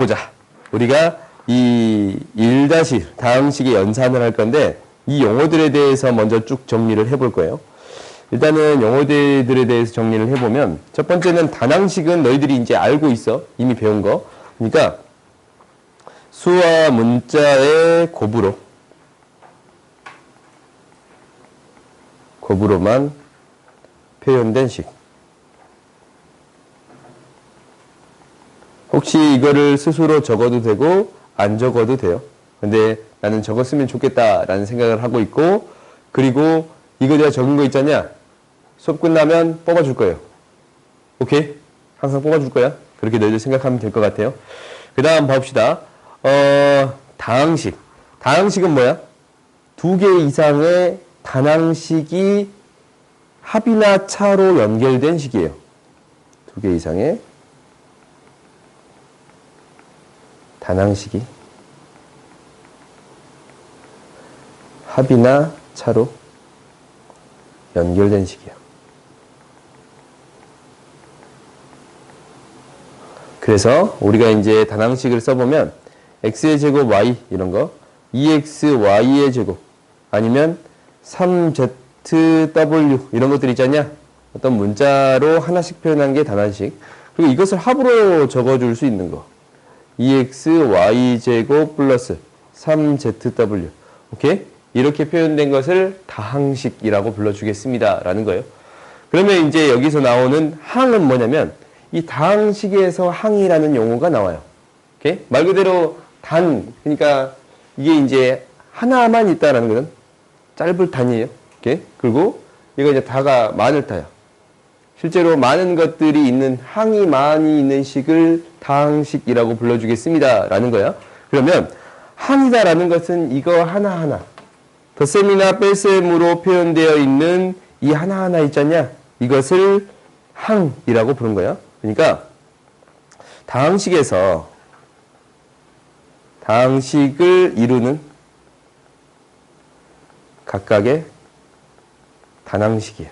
보자. 우리가 이 1- 다항식의 연산을 할 건데 이 용어들에 대해서 먼저 쭉 정리를 해볼 거예요. 일단은 용어들에 대해서 정리를 해보면 첫 번째는 단항식은 너희들이 이제 알고 있어. 이미 배운 거. 그러니까 수와 문자의 곱으로만 표현된 식. 혹시 이거를 스스로 적어도 되고 안 적어도 돼요. 근데 나는 적었으면 좋겠다라는 생각을 하고 있고, 그리고 이거 내가 적은 거 있잖냐? 수업 끝나면 뽑아줄 거예요. 오케이? 항상 뽑아줄 거야. 그렇게 너희들 생각하면 될 것 같아요. 그 다음 봅시다. 다항식. 다항식은 뭐야? 2개 이상의 단항식이 합이나 차로 연결된 식이에요. 2개 이상의 단항식이 합이나 차로 연결된 식이에요. 그래서 우리가 이제 단항식을 써보면 x의 제곱 y 이런 거 2xy의 제곱 아니면 3zw 이런 것들 있잖냐? 어떤 문자로 하나씩 표현한 게 단항식. 그리고 이것을 합으로 적어줄 수 있는 거 2xy제곱 플러스 3zw. 오케이? 이렇게 표현된 것을 다항식이라고 불러주겠습니다. 라는 거예요. 그러면 이제 여기서 나오는 항은 뭐냐면 이 다항식에서 항이라는 용어가 나와요. 오케이? 말 그대로 그러니까 이게 이제 하나만 있다라는 거는 짧을 단위예요. 오케이? 그리고 이거 이제 다가 많을 다야. 실제로 많은 것들이 있는 항이 많이 있는 식을 다항식이라고 불러주겠습니다. 라는 거야. 그러면 항이다라는 것은 이거 하나하나 덧셈이나 뺄셈으로 표현되어 있는 이 하나하나 있잖냐? 이것을 항이라고 부른 거야. 그러니까 다항식에서 다항식을 이루는 각각의 단항식이에요.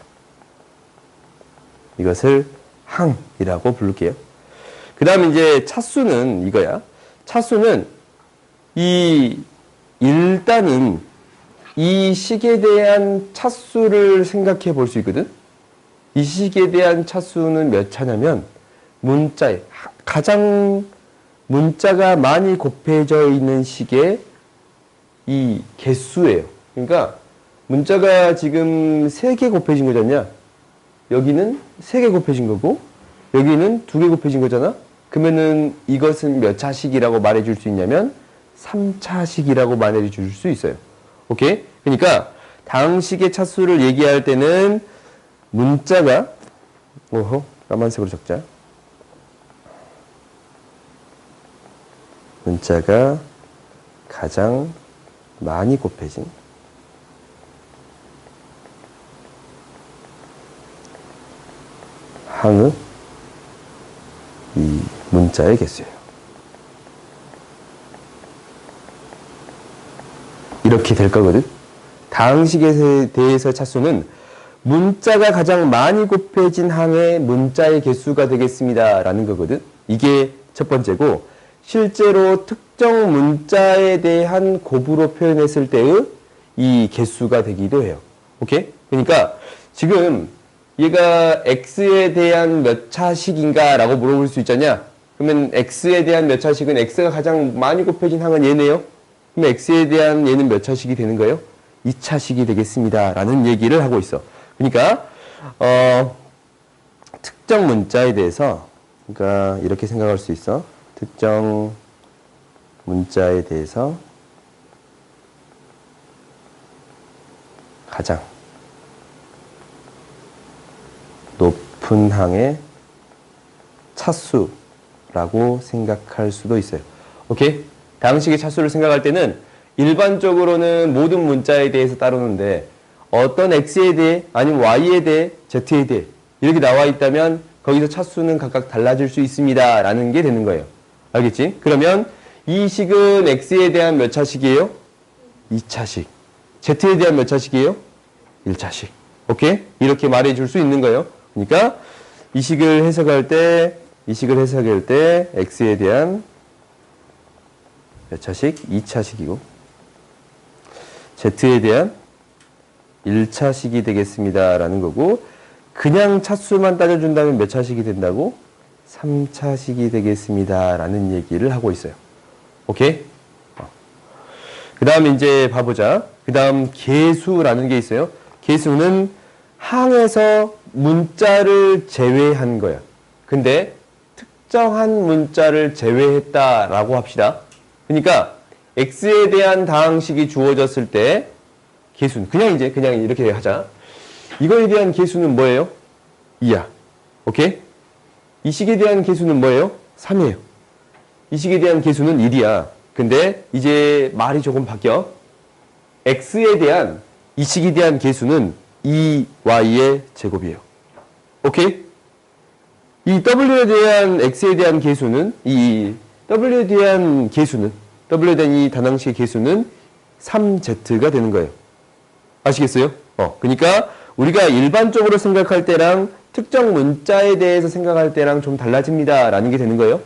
이것을 항이라고 부를게요. 그 다음 이제 차수는 이거야. 차수는 일단은 이 식에 대한 차수를 생각해 볼 수 있거든. 이 식에 대한 차수는 몇 차냐면 가장 문자가 많이 곱해져 있는 식의 이 개수예요. 그러니까 문자가 지금 3개 곱해진 거잖냐? 여기는 3개 곱해진 거고 여기는 2개 곱해진 거잖아? 그러면은 이것은 몇 차식이라고 말해줄 수 있냐면 3차식이라고 말해줄 수 있어요. 오케이? 그러니까 다항식의 차수를 얘기할 때는 문자가 까만색으로 적자. 문자가 가장 많이 곱해진 항의 이 문자의 개수예요. 이렇게 될 거거든. 다항식에 대해서 차수는 문자가 가장 많이 곱해진 항의 문자의 개수가 되겠습니다. 라는 거거든. 이게 첫 번째고, 실제로 특정 문자에 대한 곱으로 표현했을 때의 이 개수가 되기도 해요. 오케이? 그러니까 지금 얘가 x에 대한 몇 차식인가 라고 물어볼 수 있잖냐? 그러면 x에 대한 몇 차식은 x가 가장 많이 곱해진 항은 얘네요. 그럼 x에 대한 얘는 몇 차식이 되는 거예요? 2차식이 되겠습니다. 라는 얘기를 하고 있어. 그러니까 특정 문자에 대해서 그러니까 이렇게 생각할 수 있어. 특정 문자에 대해서 가장 높은 항의 차수라고 생각할 수도 있어요. 오케이? 다항식의 차수를 생각할 때는 일반적으로는 모든 문자에 대해서 따르는데 어떤 x에 대해 아니면 y에 대해 z에 대해 이렇게 나와 있다면 거기서 차수는 각각 달라질 수 있습니다. 라는 게 되는 거예요. 알겠지? 그러면 이 식은 x에 대한 몇 차식이에요? 2차식. z에 대한 몇 차식이에요? 1차식. 오케이? 이렇게 말해 줄 수 있는 거예요. 그러니까 이 식을 해석할 때 x에 대한 몇 차식? 2차식이고 Z에 대한 1차식이 되겠습니다. 라는 거고 그냥 차수만 따져준다면 몇 차식이 된다고? 3차식이 되겠습니다. 라는 얘기를 하고 있어요. 오케이? 그 다음 이제 봐보자. 그 다음 계수라는 게 있어요. 계수는 항에서 문자를 제외한 거야. 근데 특정한 문자를 제외했다라고 합시다. 그러니까 x에 대한 다항식이 주어졌을 때 계수는 그냥 이렇게 하자. 이거에 대한 계수는 뭐예요? 2야. 오케이? 이 식에 대한 계수는 뭐예요? 3이에요. 이 식에 대한 계수는 1이야. 근데 이제 말이 조금 바뀌어. x에 대한 이 식에 대한 계수는 2y의 제곱이에요. 오케이? 이 w에 대한 x에 대한 계수는 w에 대한 이 단항식의 계수는 3z가 되는 거예요. 아시겠어요? 그러니까 우리가 일반적으로 생각할 때랑 특정 문자에 대해서 생각할 때랑 좀 달라집니다. 라는 게 되는 거예요.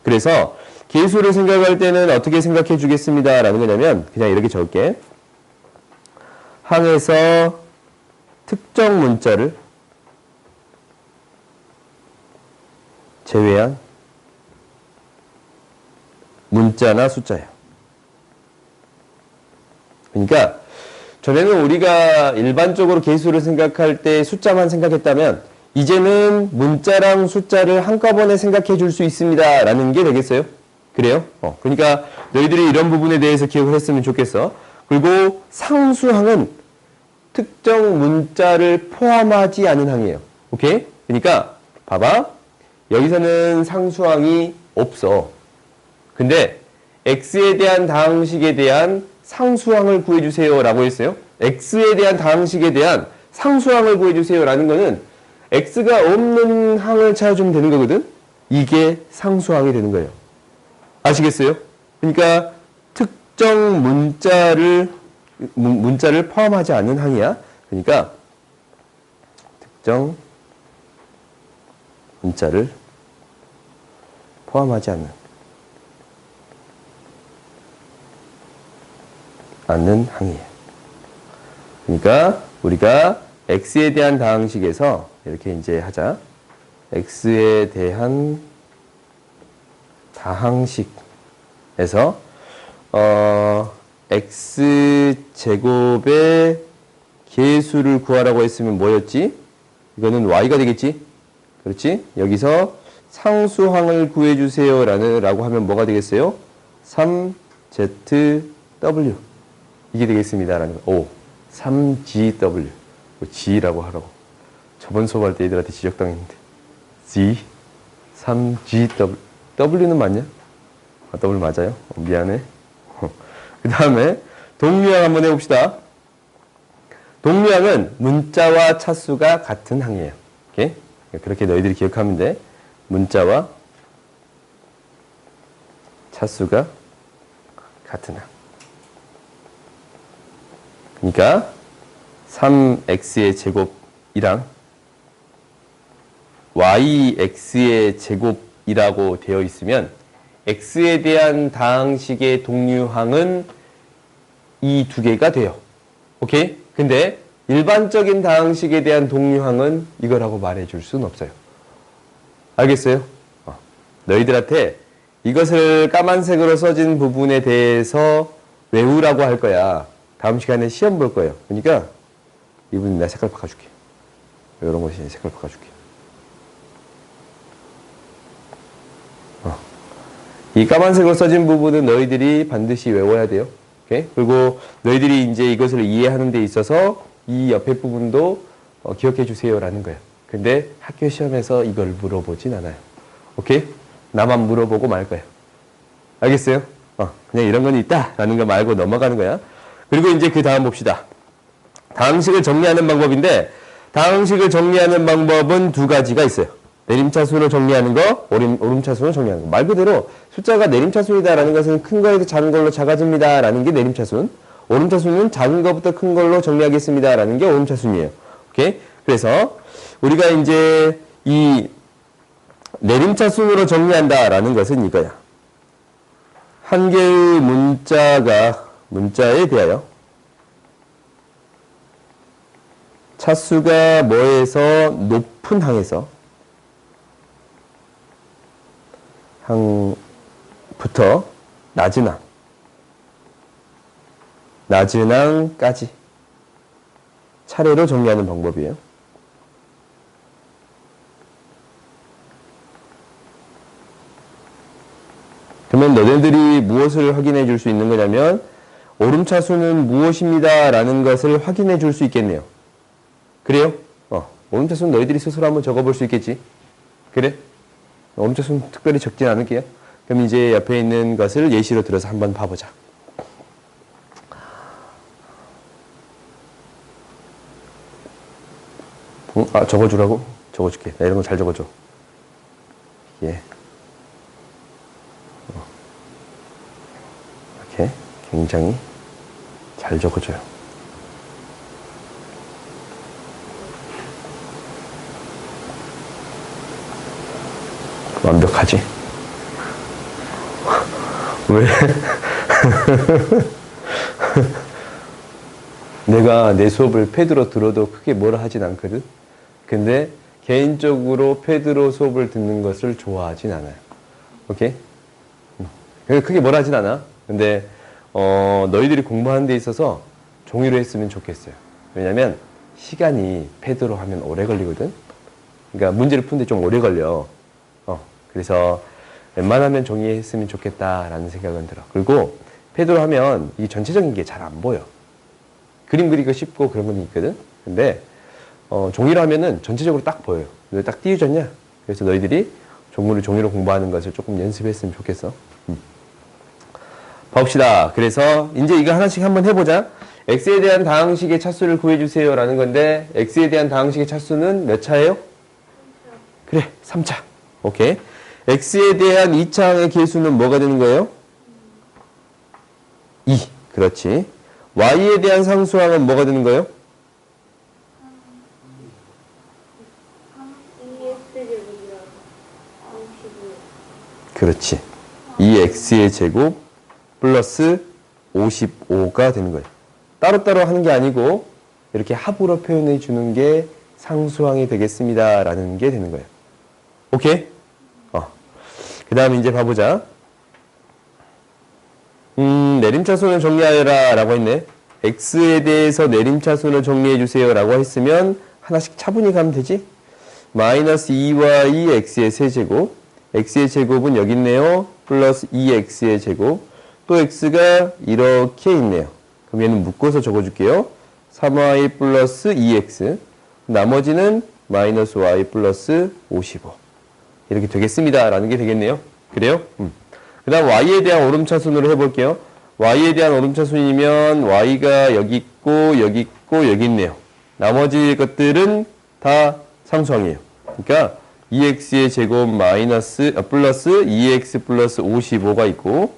그래서 계수를 생각할 때는 어떻게 생각해 주겠습니다. 라는 거냐면 그냥 이렇게 적을게. 항에서 특정 문자를 제외한 문자나 숫자예요. 그러니까 전에는 우리가 일반적으로 계수를 생각할 때 숫자만 생각했다면 이제는 문자랑 숫자를 한꺼번에 생각해 줄 수 있습니다. 라는 게 되겠어요? 그래요? 그러니까 너희들이 이런 부분에 대해서 기억을 했으면 좋겠어. 그리고 상수항은 특정 문자를 포함하지 않은 항이에요. 오케이? 그러니까 봐봐. 여기서는 상수항이 없어. 근데 x에 대한 다항식에 대한 상수항을 구해주세요 라고 했어요. x에 대한 다항식에 대한 상수항을 구해주세요 라는 거는 x가 없는 항을 찾아주면 되는 거거든. 이게 상수항이 되는 거예요. 아시겠어요? 그러니까 특정 문자를 포함하지 않는 항이야. 그러니까 특정 문자를 포함하지 않는 항이에요. 그러니까 우리가 x에 대한 다항식에서 이렇게 이제 하자. x에 대한 다항식에서 x제곱의 계수를 구하라고 했으면 뭐였지? 이거는 y가 되겠지? 그렇지? 여기서 상수항을 구해주세요 라고 하면 뭐가 되겠어요? 3zw 이게 되겠습니다 라는 거. 3gw g라고 하라고. 저번 수업할 때 애들한테 지적당했는데 g 3gw w는 맞냐? w 맞아요? 미안해. 그 다음에 동류항 한번 해봅시다. 동류항은 문자와 차수가 같은 항이에요. 오케이? 그렇게 너희들이 기억하면 돼. 문자와 차수가 같은 항. 그러니까 3x의 제곱이랑 yx의 제곱이라고 되어 있으면 x에 대한 다항식의 동류항은 이 두 개가 돼요. 오케이? 근데 일반적인 다항식에 대한 동류항은 이거라고 말해줄 수는 없어요. 알겠어요? 너희들한테 이것을 까만색으로 써진 부분에 대해서 외우라고 할 거야. 다음 시간에 시험 볼 거예요. 그러니까 이분 내가 색깔 바꿔줄게. 이런 것이 색깔 바꿔줄게. 이 까만색으로 써진 부분은 너희들이 반드시 외워야 돼요. 오케이? 그리고 너희들이 이제 이것을 이해하는 데 있어서 이 옆에 부분도 기억해 주세요라는 거예요. 근데 학교 시험에서 이걸 물어보진 않아요. 오케이? 나만 물어보고 말 거예요. 알겠어요? 그냥 이런 건 있다라는 거 말고 넘어가는 거야. 그리고 이제 그 다음 봅시다. 다항식을 정리하는 방법인데 다항식을 정리하는 방법은 두 가지가 있어요. 내림차순으로 정리하는 거, 오름차순으로 정리하는 거. 말 그대로 숫자가 내림차순이다라는 것은 큰 거에서 작은 걸로 작아집니다라는 게 내림차순. 오름차순은 작은 것부터 큰 걸로 정리하겠습니다라는 게 오름차순이에요. 오케이? 그래서 우리가 이제 이 내림차순으로 정리한다라는 것은 이거야. 한 개의 문자에 대하여 차수가 뭐에서 높은 항에서 항부터 낮은 항까지 차례로 정리하는 방법이에요. 그러면 너네들이 무엇을 확인해 줄 수 있는 거냐면 오름차수는 무엇입니다 라는 것을 확인해 줄 수 있겠네요. 그래요? 오름차수는 너희들이 스스로 한번 적어볼 수 있겠지? 그래? 오름차수는 특별히 적진 않을게요. 그럼 이제 옆에 있는 것을 예시로 들어서 한번 봐보자. 적어주라고? 적어줄게. 나 이런 거 잘 적어줘. 예. 이렇게 굉장히 잘 적어줘요. 완벽하지? 왜? 내가 내 수업을 패드로 들어도 크게 뭐라 하진 않거든? 근데 개인적으로 패드로 수업을 듣는 것을 좋아하진 않아요. 오케이? 크게 뭐라 하진 않아. 근데 너희들이 공부하는 데 있어서 종이로 했으면 좋겠어요. 왜냐면 시간이 패드로 하면 오래 걸리거든? 그러니까 문제를 푸는데 좀 오래 걸려. 그래서 웬만하면 종이에 했으면 좋겠다라는 생각은 들어. 그리고 패드로 하면 이 전체적인 게 잘 안 보여. 그림 그리기가 쉽고 그런 건 있거든? 근데 종이로 하면은 전체적으로 딱 보여요. 왜 딱 띄워졌냐? 그래서 너희들이 종이로 공부하는 것을 조금 연습했으면 좋겠어. 봅시다. 그래서 이제 이거 하나씩 한번 해보자. x에 대한 다항식의 차수를 구해주세요 라는 건데 x에 대한 다항식의 차수는 몇 차예요? 3차. 그래, 3차. 오케이. x에 대한 2차항의 계수는 뭐가 되는 거예요? 2. 그렇지. y에 대한 상수항은 뭐가 되는 거예요? 그렇지. 2x의 제곱 플러스 55가 되는 거예요. 따로따로 하는 게 아니고 이렇게 합으로 표현해 주는 게 상수항이 되겠습니다 라는 게 되는 거예요. 오케이? 그 다음에 이제 봐보자. 내림차순을 정리하여라 라고 했네. x에 대해서 내림차순을 정리해 주세요 라고 했으면 하나씩 차분히 가면 되지? 마이너스 2y x의 세제곱, x의 제곱은 여기 있네요. 플러스 2x의 제곱, 또 x가 이렇게 있네요. 그럼 얘는 묶어서 적어줄게요. 3y 플러스 2x, 나머지는 마이너스 y 플러스 55 이렇게 되겠습니다 라는 게 되겠네요. 그래요? 그 다음 y에 대한 오름차순으로 해볼게요. y에 대한 오름차순이면 y가 여기 있고 여기 있고 여기 있네요. 나머지 것들은 다 상수항이에요. 그러니까 2x의 제곱 플러스 2x 플러스 55가 있고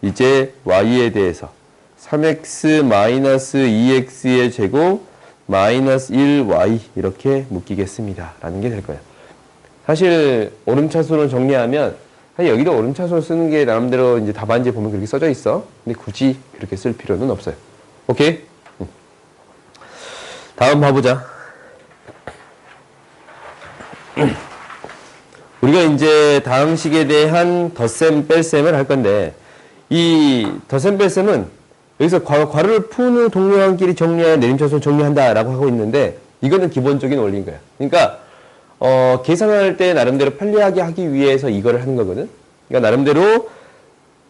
이제 y에 대해서 3x 마이너스 2x의 제곱 마이너스 1y 이렇게 묶이겠습니다 라는 게 될 거예요. 사실 오름차순을 정리하면 여기도 오름차순을 쓰는 게 나름대로 이제 답안지에 보면 그렇게 써져 있어. 근데 굳이 그렇게 쓸 필요는 없어요. 오케이? 다음 봐보자. 우리가 이제 다항식에 대한 덧셈 뺄셈을 할 건데 이 덧셈 뺄셈은 여기서 괄호를 푸는 동료한끼리 정리하여 내림차순을 정리한다 라고 하고 있는데 이거는 기본적인 원리인 거야. 그러니까 계산할 때 나름대로 편리하게 하기 위해서 이거를 하는 거거든. 그러니까 나름대로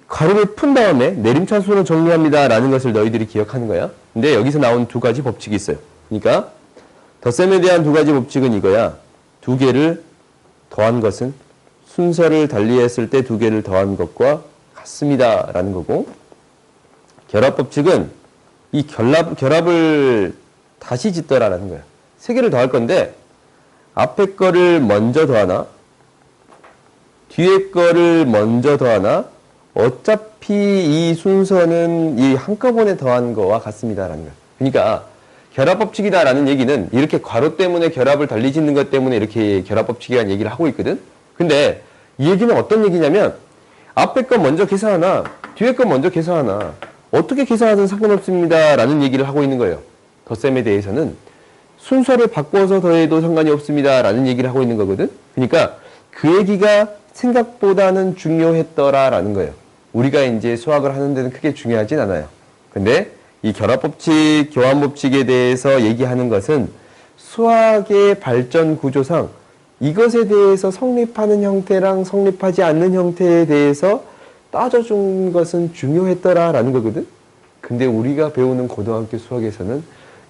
괄호를 푼 다음에 내림차순을 정리합니다 라는 것을 너희들이 기억하는 거야. 근데 여기서 나온 두 가지 법칙이 있어요. 그러니까 덧셈에 대한 두 가지 법칙은 이거야. 두 개를 더한 것은 순서를 달리했을 때 두 개를 더한 것과 같습니다 라는 거고, 결합 법칙은 이 결합을 다시 짓더라라는 거야. 세 개를 더할 건데 앞에 거를 먼저 더하나 뒤에 거를 먼저 더하나 어차피 이 순서는 이 한꺼번에 더한 거와 같습니다라는 거야. 그러니까 결합법칙이다라는 얘기는 이렇게 괄호 때문에 결합을 달리 짓는 것 때문에 이렇게 결합법칙이라는 얘기를 하고 있거든. 근데 이 얘기는 어떤 얘기냐면 앞에 거 먼저 계산하나 뒤에 거 먼저 계산하나. 어떻게 계산하든 상관없습니다. 라는 얘기를 하고 있는 거예요. 덧셈에 대해서는 순서를 바꿔서 더해도 상관이 없습니다. 라는 얘기를 하고 있는 거거든. 그러니까 그 얘기가 생각보다는 중요했더라라는 거예요. 우리가 이제 수학을 하는 데는 크게 중요하진 않아요. 근데 이 결합법칙, 교환법칙에 대해서 얘기하는 것은 수학의 발전 구조상 이것에 대해서 성립하는 형태랑 성립하지 않는 형태에 대해서 따져준 것은 중요했더라라는 거거든. 근데 우리가 배우는 고등학교 수학에서는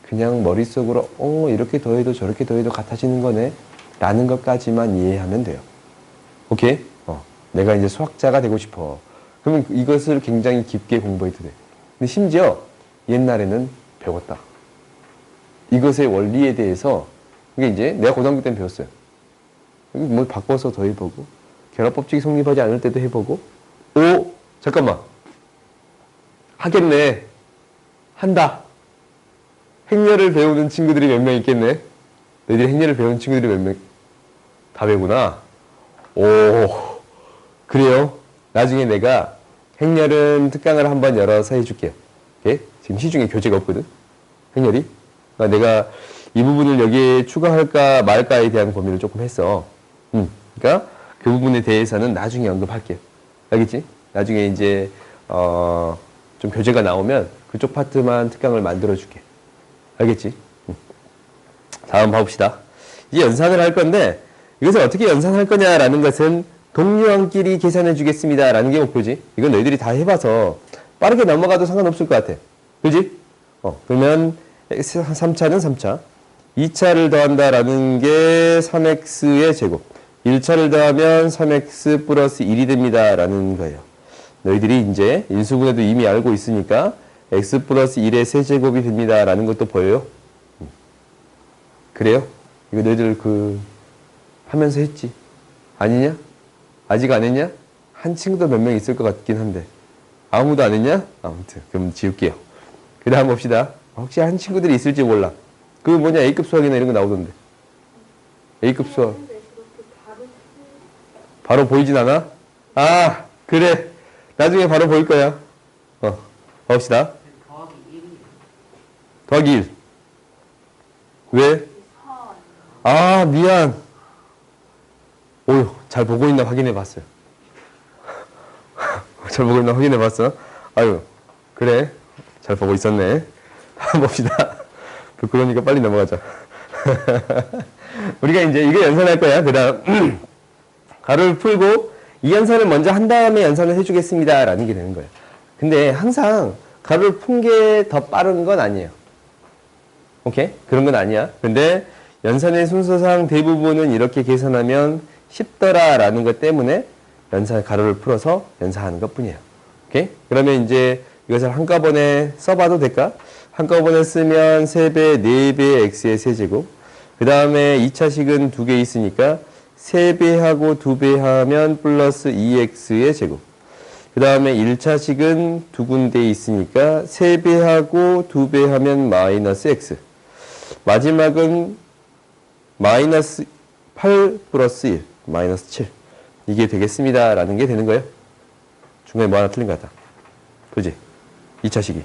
그냥 머릿속으로 이렇게 더해도 저렇게 더해도 같아지는 거네 라는 것까지만 이해하면 돼요. 오케이? 내가 이제 수학자가 되고 싶어. 그러면 이것을 굉장히 깊게 공부해도 돼. 근데 심지어 옛날에는 배웠다. 이것의 원리에 대해서 이게 이제 내가 고등학교 때는 배웠어요. 뭐 바꿔서 더 해보고 결합법칙이 성립하지 않을 때도 해보고 잠깐만 하겠네. 한다. 행렬을 배우는 친구들이 몇 명 있겠네. 너희들이 행렬을 배우는 친구들이 몇 명? 다 배우구나. 그래요. 나중에 내가 행렬은 특강을 한번 열어서 해줄게요. 오케이? 지금 시중에 교재가 없거든. 행렬이. 그러니까 내가 이 부분을 여기에 추가할까 말까에 대한 고민을 조금 했어. 그러니까 그 부분에 대해서는 나중에 언급할게요. 알겠지? 나중에 이제 좀 교재가 나오면 그쪽 파트만 특강을 만들어줄게. 알겠지? 다음 봐봅시다. 이제 연산을 할 건데 이것을 어떻게 연산할 거냐라는 것은 동료원끼리 계산해 주겠습니다 라는 게 목표지. 이건 너희들이 다 해봐서 빠르게 넘어가도 상관없을 것 같아. 그지? 그러면 3차는 3차 2차를 더한다라는 게 3x의 제곱 1차를 더하면 3x 플러스 1이 됩니다 라는 거예요. 너희들이 이제 인수분해도 이미 알고 있으니까 x 플러스 1의 세제곱이 됩니다 라는 것도 보여요? 그래요? 이거 너희들 하면서 했지? 아니냐? 아직 안 했냐? 한 친구도 몇 명 있을 것 같긴 한데 아무도 안 했냐? 아무튼 그럼 지울게요. 그 다음 봅시다. 혹시 한 친구들이 있을지 몰라. 그 뭐냐 A급 수학이나 이런 거 나오던데. A급 수학 바로 보이진 않아? 그래. 나중에 바로 보일 거야. 봅시다. 더하기 1. 왜? 미안. 잘 보고 있나 확인해 봤어요. 잘 보고 있나 확인해 봤어? 아유, 그래. 잘 보고 있었네. 한번 봅시다. 부끄러우니까 빨리 넘어가자. 우리가 이제 이거 연산할 거야. 그 다음, 가로를 풀고 이 연산을 먼저 한 다음에 연산을 해주겠습니다. 라는 게 되는 거예요. 근데 항상 가로를 푼 게 더 빠른 건 아니에요. 오케이? 그런 건 아니야. 근데 연산의 순서상 대부분은 이렇게 계산하면 쉽더라 라는 것 때문에 가로를 풀어서 연산하는 것 뿐이에요. 오케이? 그러면 이제 이것을 한꺼번에 써봐도 될까? 한꺼번에 쓰면 3배, 4배 x의 세제곱. 그 다음에 2차식은 2개 있으니까 3배하고 2배 하면 플러스 2x의 제곱. 그 다음에 1차식은 2군데 있으니까 3배하고 2배 하면 마이너스 x. 마지막은 마이너스 8 플러스 1, 마이너스 7. 이게 되겠습니다. 라는 게 되는 거예요. 중간에 뭐 하나 틀린 것 같다. 그지? 2차식이.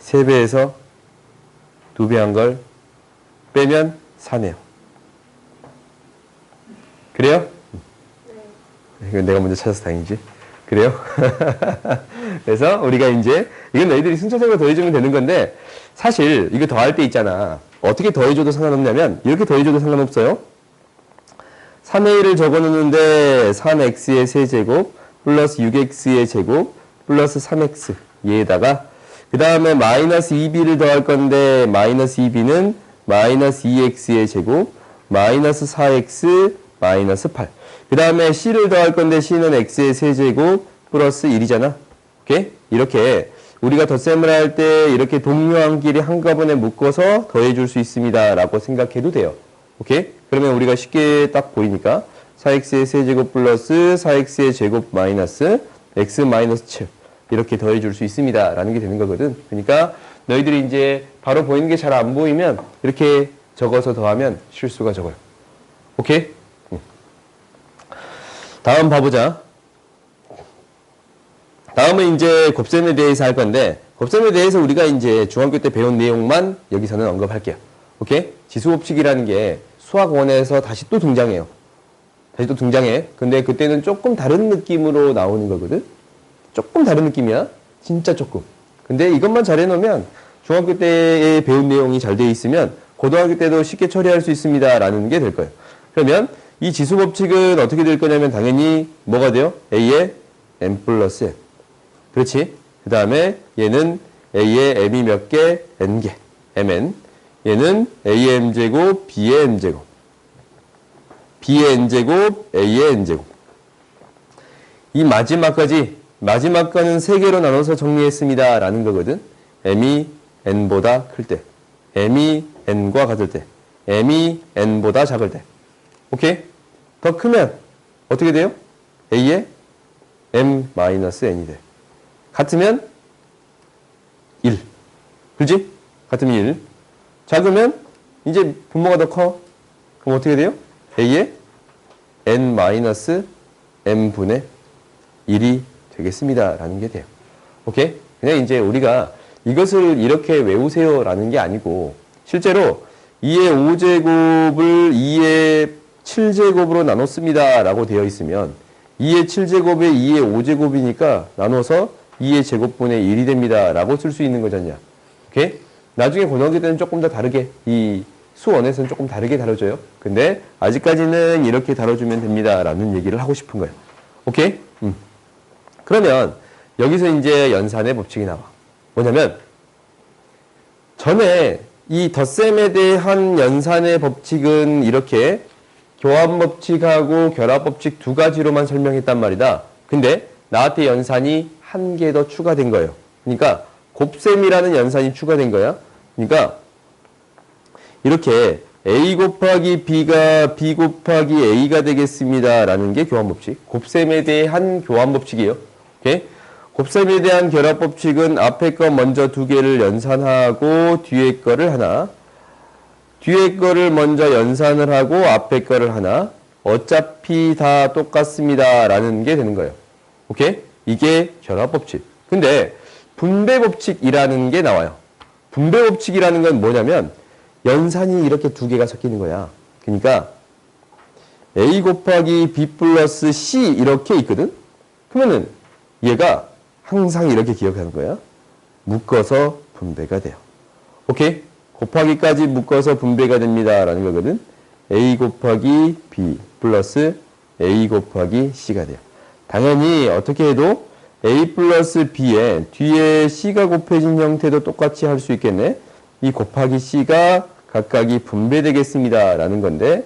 3배에서 2배 한 걸 빼면 4네요. 그래요? 네. 이건 내가 먼저 찾아서 다행이지. 그래요? 그래서 우리가 이제 이건 너희들이 순차적으로 더해주면 되는 건데 사실 이거 더할 때 있잖아. 어떻게 더해줘도 상관없냐면 이렇게 더해줘도 상관없어요. 3의 1을 적어놓는데 3x의 세제곱 플러스 6x의 제곱 플러스 3x 얘에다가 그 다음에 마이너스 2b를 더할 건데 마이너스 2b는 마이너스 2x의 제곱 마이너스 4x 마이너스 8. 그 다음에 c를 더할 건데 c는 x의 세제곱 플러스 1이잖아. 오케이? 이렇게 우리가 덧셈을 할 때 이렇게 동료항끼리 한꺼번에 묶어서 더해줄 수 있습니다 라고 생각해도 돼요. 오케이? 그러면 우리가 쉽게 딱 보이니까 4x의 세제곱 플러스 4x의 제곱 마이너스 x 마이너스 7 이렇게 더해줄 수 있습니다 라는 게 되는 거거든. 그러니까 너희들이 이제 바로 보이는 게 잘 안 보이면 이렇게 적어서 더하면 실수가 적어요. 오케이? 다음 봐보자. 다음은 이제 곱셈에 대해서 할 건데, 곱셈에 대해서 우리가 이제 중학교 때 배운 내용만 여기서는 언급할게요. 오케이? 지수법칙이라는 게 수학원에서 다시 또 등장해요. 다시 또 등장해. 근데 그때는 조금 다른 느낌으로 나오는 거거든? 조금 다른 느낌이야. 진짜 조금. 근데 이것만 잘 해놓으면 중학교 때에 배운 내용이 잘 돼 있으면 고등학교 때도 쉽게 처리할 수 있습니다. 라는 게 될 거예요. 그러면 이 지수법칙은 어떻게 될 거냐면 당연히 뭐가 돼요? A의 M 플러스 N. 그렇지? 그 다음에 얘는 A의 M이 몇 개? N개. Mn. 얘는 A의 M제곱, B의 N제곱. B의 N제곱, A의 N제곱. 이 마지막 거는 세 개로 나눠서 정리했습니다. 라는 거거든. M이 N보다 클 때. M이 N과 같을 때. M이 N보다 작을 때. 오케이? 더 크면 어떻게 돼요? A의 M-N이 돼. 같으면 1. 그렇지? 같으면 1. 작으면 이제 분모가 더 커. 그럼 어떻게 돼요? A의 N-M분의 1이 되겠습니다. 라는 게 돼요. 오케이? 그냥 이제 우리가 이것을 이렇게 외우세요. 라는 게 아니고 실제로 2의 5제곱을 2의 7제곱으로 나눴습니다. 라고 되어 있으면 2의 7제곱에 2의 5제곱이니까 나눠서 2의 제곱분의 1이 됩니다. 라고 쓸 수 있는 거잖냐. 오케이? 나중에 고등학교 때는 조금 더 다르게 이 수원에서는 조금 다르게 다뤄줘요. 근데 아직까지는 이렇게 다뤄주면 됩니다. 라는 얘기를 하고 싶은 거예요. 오케이? 그러면 여기서 이제 연산의 법칙이 나와. 뭐냐면 전에 이 덧셈에 대한 연산의 법칙은 이렇게 교환법칙하고 결합법칙 두 가지로만 설명했단 말이다. 근데 나한테 연산이 한 개 더 추가된 거예요. 그러니까 곱셈이라는 연산이 추가된 거야. 그러니까 이렇게 A 곱하기 B가 B 곱하기 A가 되겠습니다. 라는 게 교환법칙. 곱셈에 대한 교환법칙이에요. 오케이? 곱셈에 대한 결합법칙은 앞에 거 먼저 두 개를 연산하고 뒤에 거를 하나, 뒤에 거를 먼저 연산을 하고 앞에 거를 하나, 어차피 다 똑같습니다. 라는 게 되는 거예요. 오케이? 이게 결합법칙. 근데 분배법칙이라는 게 나와요. 분배법칙이라는 건 뭐냐면 연산이 이렇게 두 개가 섞이는 거야. 그러니까 A 곱하기 B 플러스 C 이렇게 있거든? 그러면은 얘가 항상 이렇게 기억하는 거야. 묶어서 분배가 돼요. 오케이? 곱하기까지 묶어서 분배가 됩니다. 라는 거거든. A 곱하기 B 플러스 A 곱하기 C가 돼요. 당연히 어떻게 해도 A 플러스 B에 뒤에 C가 곱해진 형태도 똑같이 할 수 있겠네. 이 곱하기 C가 각각이 분배되겠습니다. 라는 건데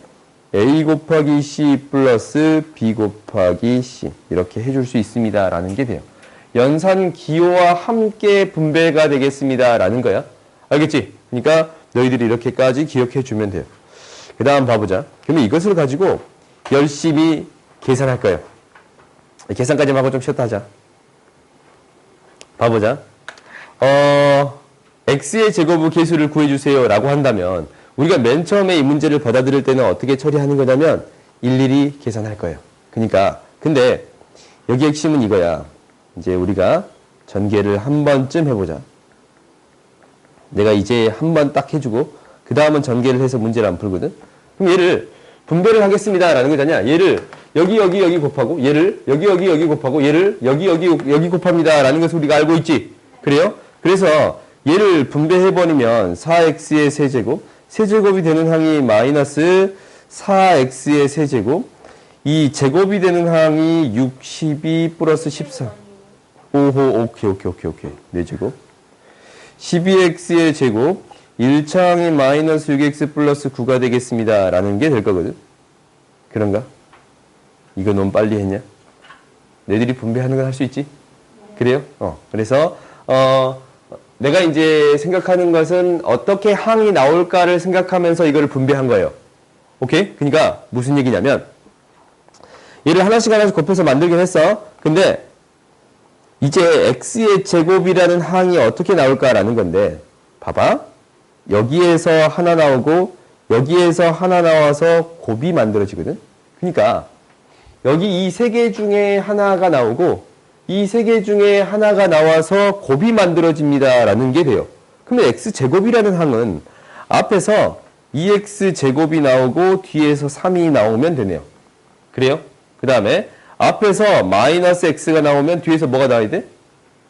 A 곱하기 C 플러스 B 곱하기 C 이렇게 해줄 수 있습니다. 라는 게 돼요. 연산 기호와 함께 분배가 되겠습니다. 라는 거야. 알겠지? 그러니까 너희들이 이렇게까지 기억해 주면 돼요. 그 다음 봐보자. 그러면 이것을 가지고 열심히 계산할 거예요. 계산까지만 하고 좀 쉬었다 하자. 봐보자. x의 제곱의 개수를 구해주세요. 라고 한다면 우리가 맨 처음에 이 문제를 받아들일 때는 어떻게 처리하는 거냐면 일일이 계산할 거예요. 그러니까 근데 여기 핵심은 이거야. 이제 우리가 전개를 한 번쯤 해보자. 내가 이제 한 번 딱 해주고 그 다음은 전개를 해서 문제를 안 풀거든. 그럼 얘를 분배를 하겠습니다. 라는 거잖냐. 얘를 여기 곱하고 얘를 여기 곱하고 얘를 여기 곱합니다. 라는 것을 우리가 알고 있지. 그래요? 그래서 얘를 분배해버리면 4x의 세제곱, 세제곱이 되는 항이 마이너스 4x의 세제곱, 이 제곱이 되는 항이 62 플러스 13. 오호, 오케이. 4제곱. 12x의 제곱, 1차항이 마이너스 6x 플러스 9가 되겠습니다. 라는 게 될 거거든. 그런가? 이거 너무 빨리 했냐? 너희들이 분배하는 건 할 수 있지? 그래요? 그래서, 내가 이제 생각하는 것은 어떻게 항이 나올까를 생각하면서 이거를 분배한 거예요. 오케이? 그러니까 무슨 얘기냐면 얘를 하나씩 곱해서 만들긴 했어. 근데 이제 x의 제곱이라는 항이 어떻게 나올까라는 건데 봐봐. 여기에서 하나 나오고 여기에서 하나 나와서 곱이 만들어지거든. 그러니까 여기 이 세 개 중에 하나가 나오고 이 세 개 중에 하나가 나와서 곱이 만들어집니다. 라는 게 돼요. 그러면 x제곱이라는 항은 앞에서 2x제곱이 나오고 뒤에서 3이 나오면 되네요. 그래요? 그 다음에 앞에서 마이너스 x가 나오면 뒤에서 뭐가 나와야 돼?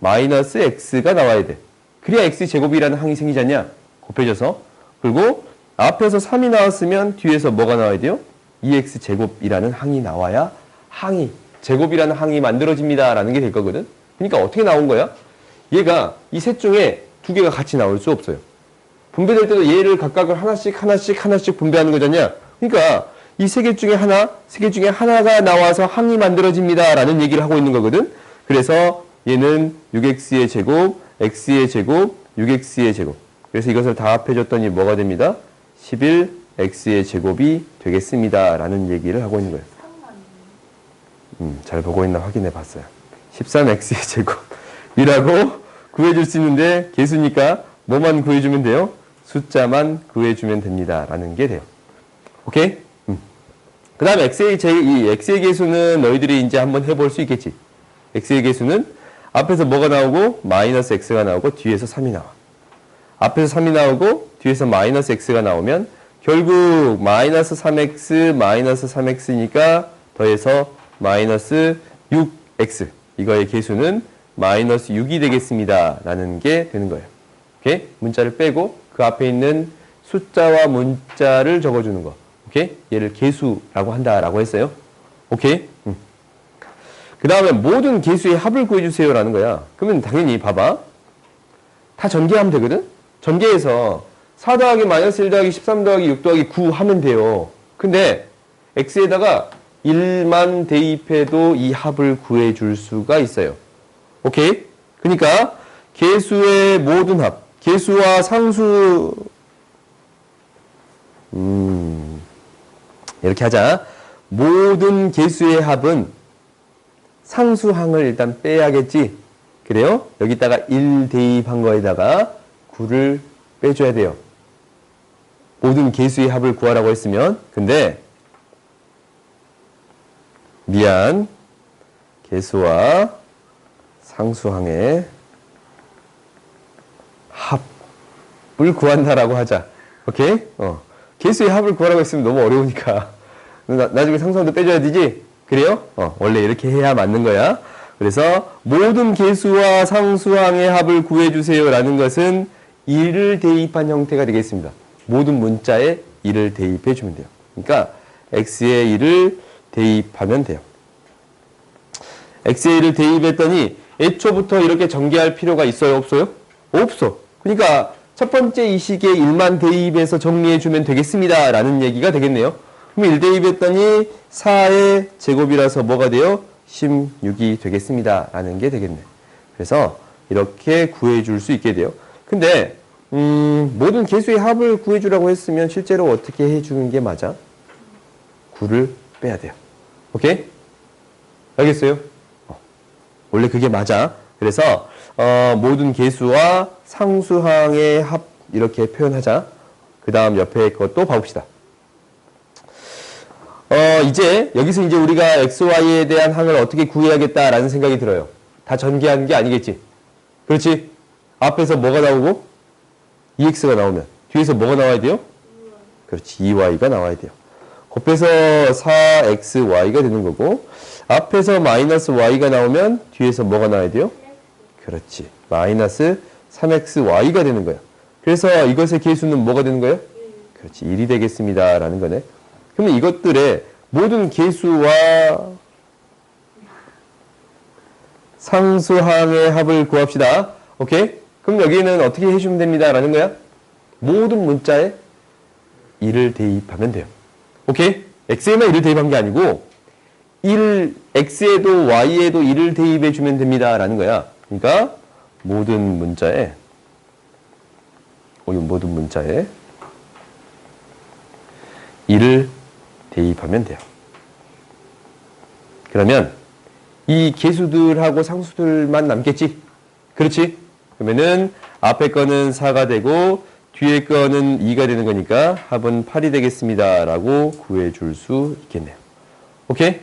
마이너스 x가 나와야 돼. 그래야 x제곱이라는 항이 생기지 않냐? 곱해져서. 그리고 앞에서 3이 나왔으면 뒤에서 뭐가 나와야 돼요? 2x제곱이라는 항이 나와야 제곱이라는 항이 만들어집니다. 라는 게 될 거거든. 그러니까 어떻게 나온 거야? 얘가 이 셋 중에 두 개가 같이 나올 수 없어요. 분배될 때도 얘를 각각을 하나씩 분배하는 거잖냐? 그러니까 이 세 개 중에 하나가 나와서 항이 만들어집니다. 라는 얘기를 하고 있는 거거든. 그래서 얘는 6x의 제곱, x의 제곱, 6x의 제곱. 그래서 이것을 다 합해줬더니 뭐가 됩니다? 11x의 제곱이 되겠습니다. 라는 얘기를 하고 있는 거예요. 잘 보고 있나 확인해 봤어요. 13x의 제곱이라고 구해줄 수 있는데 개수니까 뭐만 구해주면 돼요? 숫자만 구해주면 됩니다. 라는 게 돼요. 오케이? 그 다음에 이 x의 개수는 너희들이 이제 한번 해볼 수 있겠지. x의 개수는 앞에서 뭐가 나오고 마이너스 x가 나오고 뒤에서 3이 나와. 앞에서 3이 나오고 뒤에서 마이너스 x가 나오면 결국 마이너스 3x니까 더해서 마이너스 6x. 이거의 개수는 마이너스 6이 되겠습니다. 라는 게 되는 거예요. 오케이? 문자를 빼고 그 앞에 있는 숫자와 문자를 적어주는 거. 오케이? 얘를 개수라고 한다라고 했어요. 오케이? 그 다음에 모든 개수의 합을 구해주세요. 라는 거야. 그러면 당연히 봐봐. 다 전개하면 되거든? 전개해서 4 더하기 마이너스 1 더하기 13 더하기 6 더하기 9 하면 돼요. 근데 x에다가 1만 대입해도 이 합을 구해줄 수가 있어요. 오케이? 그러니까 개수의 모든 합, 개수와 상수 이렇게 하자. 모든 개수의 합은 상수항을 일단 빼야겠지. 그래요? 여기다가 1 대입한 거에다가 9를 빼줘야 돼요. 모든 개수의 합을 구하라고 했으면. 근데 미안. 개수와 상수항의 합을 구한다라고 하자. 오케이? 개수의 합을 구하라고 했으면 너무 어려우니까. 나중에 상수항도 빼줘야 되지? 그래요? 원래 이렇게 해야 맞는 거야. 그래서 모든 개수와 상수항의 합을 구해주세요. 라는 것은 1을 대입한 형태가 되겠습니다. 모든 문자에 1을 대입해 주면 돼요. 그러니까 x에 1을 대입하면 돼요. x에 1을 대입했더니 애초부터 이렇게 전개할 필요가 있어요? 없어요? 없어. 그러니까 첫 번째 이 식에 1만 대입해서 정리해주면 되겠습니다. 라는 얘기가 되겠네요. 그럼 1 대입했더니 4의 제곱이라서 뭐가 돼요? 16이 되겠습니다. 라는 게 되겠네. 그래서 이렇게 구해줄 수 있게 돼요. 근데 모든 개수의 합을 구해주라고 했으면 실제로 어떻게 해주는 게 맞아? 9를 빼야 돼요. 오케이? 알겠어요? 원래 그게 맞아. 그래서 모든 개수와 상수항의 합 이렇게 표현하자. 그 다음 옆에 것도 봐봅시다. 이제 여기서 이제 우리가 xy에 대한 항을 어떻게 구해야겠다라는 생각이 들어요. 다 전개하는 게 아니겠지. 그렇지? 앞에서 뭐가 나오고 2x가 나오면 뒤에서 뭐가 나와야 돼요? 그렇지. 2y가 나와야 돼요. 곱해서 4xy가 되는 거고 앞에서 마이너스 y가 나오면 뒤에서 뭐가 나와야 돼요? 그렇지. 마이너스 3xy가 되는 거야. 그래서 이것의 개수는 뭐가 되는 거예요? 그렇지. 1이 되겠습니다. 라는 거네. 그러면 이것들의 모든 개수와 상수항의 합을 구합시다. 오케이? 그럼 여기는 어떻게 해주면 됩니다. 라는 거야? 모든 문자에 1을 대입하면 돼요. 오케이? x에만 1을 대입한 게 아니고 x에도 y에도 1을 대입해주면 됩니다. 라는 거야. 그러니까 모든 문자에 1을 대입하면 돼요. 그러면 이 개수들하고 상수들만 남겠지? 그렇지? 그러면은 앞에 거는 4가 되고 뒤에 거는 2가 되는 거니까 합은 8이 되겠습니다. 라고 구해줄 수 있겠네요. 오케이?